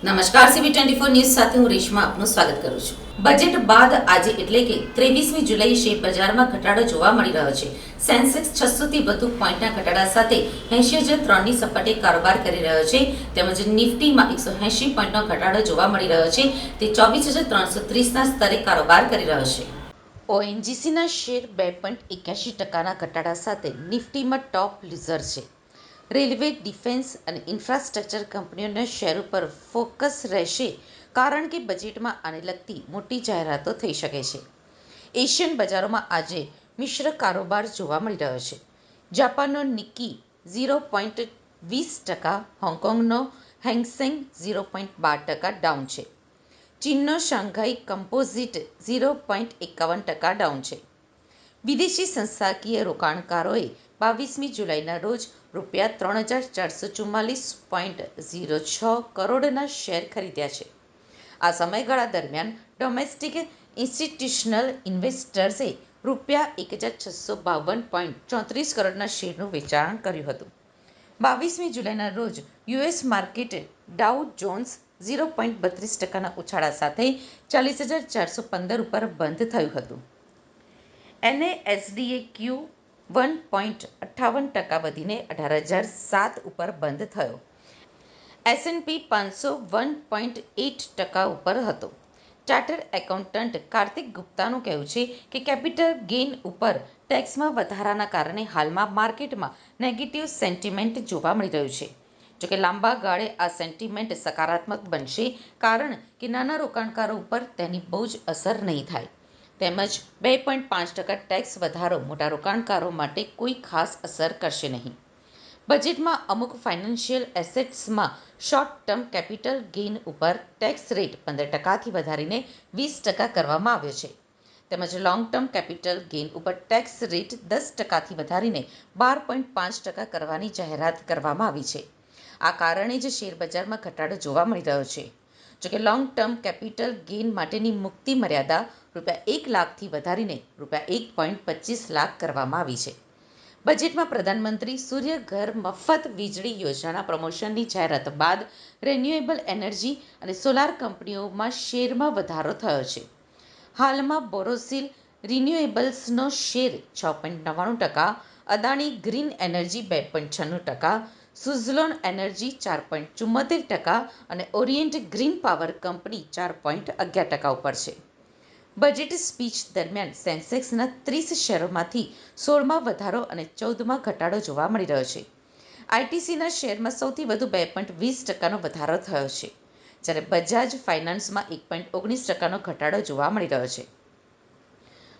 નમસ્કાર CB24 news સાથે હું રેશમા આપનું સ્વાગત કરું છું. બજેટ બાદ આજે એટલે કે 23મી જુલાઈ શેર બજારમાં ઘટાડો જોવા મળી રહ્યો છે. સેન્સેક્સ 600 થી વધુ પોઈન્ટના ઘટાડા સાથે 80,003ની સપાટે કારોબાર કરી રહ્યો છે. તેમજ નિફ્ટીમાં 180 પોઈન્ટનો ઘટાડો જોવા મળી રહ્યો છે. તે 24,330ના સ્તરે કારોબાર કરી રહ્યો છે. ઓએનજીસીના શેર 2.81%ના ઘટાડા સાથે નિફ્ટીમાં ટોપ લૂઝર છે. રેલવે, ડિફેન્સ અને ઇન્ફ્રાસ્ટ્રક્ચર કંપનીઓના શેર ઉપર ફોકસ રહેશે કારણ કે બજેટમાં આને લગતી મોટી જાહેરાતો થઈ શકે છે. એશિયન બજારોમાં આજે મિશ્ર કારોબાર જોવા મળી રહ્યો છે. જાપાનનો નિક્કી 0.20%, હોંગકોંગનો હેંગસેંગ 0.12% ડાઉન છે. ચીનનો શાંઘાઈ કમ્પોઝિટ 0.51% ડાઉન છે. વિદેશી સંસ્થાકીય રોકાણકારોએ 22મી જુલાઈના રોજ ₹4,444.06 કરોડના શેર ખરીદ્યા છે. આ સમયગાળા દરમિયાન ડોમેસ્ટિક ઇન્સ્ટિટ્યુશનલ ઇન્વેસ્ટર્સે ₹1,652.34 કરોડના શેરનું વેચાણ કર્યું હતું. 22મી જુલાઈના રોજ યુએસ માર્કેટ ડાઉ જોન્સ 0.32%ના ઉછાળા સાથે 40,415 ઉપર બંધ થયું હતું. NASDAQ 1.58% વધીને 18,007 ઉપર બંધ થયો. S&P 500 1.8% ઉપર હતો. ચાર્ટર્ડ એકાઉન્ટન્ટ કાર્તિક ગુપ્તાનું કહેવું છે કે કેપિટલ ગેઇન ઉપર ટેક્સમાં વધારાના કારણે હાલમાં માર્કેટમાં નેગેટિવ સેન્ટિમેન્ટ જોવા મળી રહ્યું છે. જોકે લાંબા ગાળે આ સેન્ટિમેન્ટ સકારાત્મક બનશે કારણ કે નાના રોકાણકારો ઉપર તેની બહુ જ અસર નહીં થાય. તેમજ 2.5% ટેક્સ વધારો મોટા રોકાણકારો માટે કોઈ ખાસ અસર કરશે નહીં. બજેટમાં અમુક ફાઇનાન્શિયલ એસેટ્સમાં શોર્ટ ટર્મ કેપિટલ ગેઇન ઉપર ટેક્સ રેટ 15%થી વધારીને 20% કરવામાં આવ્યો છે. તેમજ લોંગ ટર્મ કેપિટલ ગેઇન ઉપર ટેક્સ રેટ 10%થી વધારીને 12.5% કરવાની જાહેરાત કરવામાં આવી છે. આ કારણે જ શેરબજારમાં ઘટાડો જોવા મળી રહ્યો છે. જોકે લોંગ ટર્મ કેપિટલ ગેઇન માટેની મુક્તિ મર્યાદા ₹1 લાખથી વધારીને ₹1.25 લાખ કરવામાં આવી છે. બજેટમાં પ્રધાનમંત્રી સૂર્ય ઘર મફત વીજળી યોજનાના પ્રમોશનની જાહેરાત બાદ રિન્યુએબલ એનર્જી અને સોલાર કંપનીઓમાં શેરમાં વધારો થયો છે. હાલમાં બોરોસિલ રિન્યુએબલ્સનો share 6.99%, Adani green energy 2.96%, Suzlon energy 4.74% અને ઓરિએન્ટ ગ્રીન પાવર કંપની 4.11% ઉપર છે. બજેટ સ્પીચ દરમિયાન સેન્સેક્સના 30 શેરોમાંથી 16માં વધારો અને 14માં ઘટાડો જોવા મળી રહ્યો છે. આઈટીસીના શેરમાં સૌથી વધુ 2.20%નો વધારો થયો છે, જ્યારે બજાજ ફાઇનાન્સમાં 1.19%નો ઘટાડો જોવા મળી રહ્યો છે.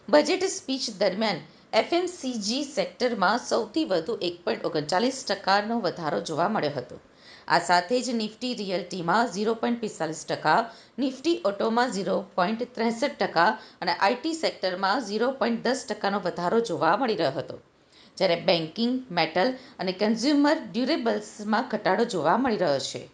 બજેટ સ્પીચ દરમિયાન એફએમસીજી સેક્ટરમાં સૌથી વધુ 1.39%નો વધારો જોવા મળ્યો હતો. આ સાથે જ નિફ્ટી રિયલ્ટીમાં 0.45%, નિફ્ટી ઓટોમાં 0.63% અને આઈટી સેક્ટરમાં 0.10%નો વધારો જોવા મળી રહ્યો હતો. જ્યારે બેન્કિંગ, મેટલ અને કન્ઝ્યુમર ડ્યુરેબલ્સમાં ઘટાડો જોવા મળી રહ્યો છે.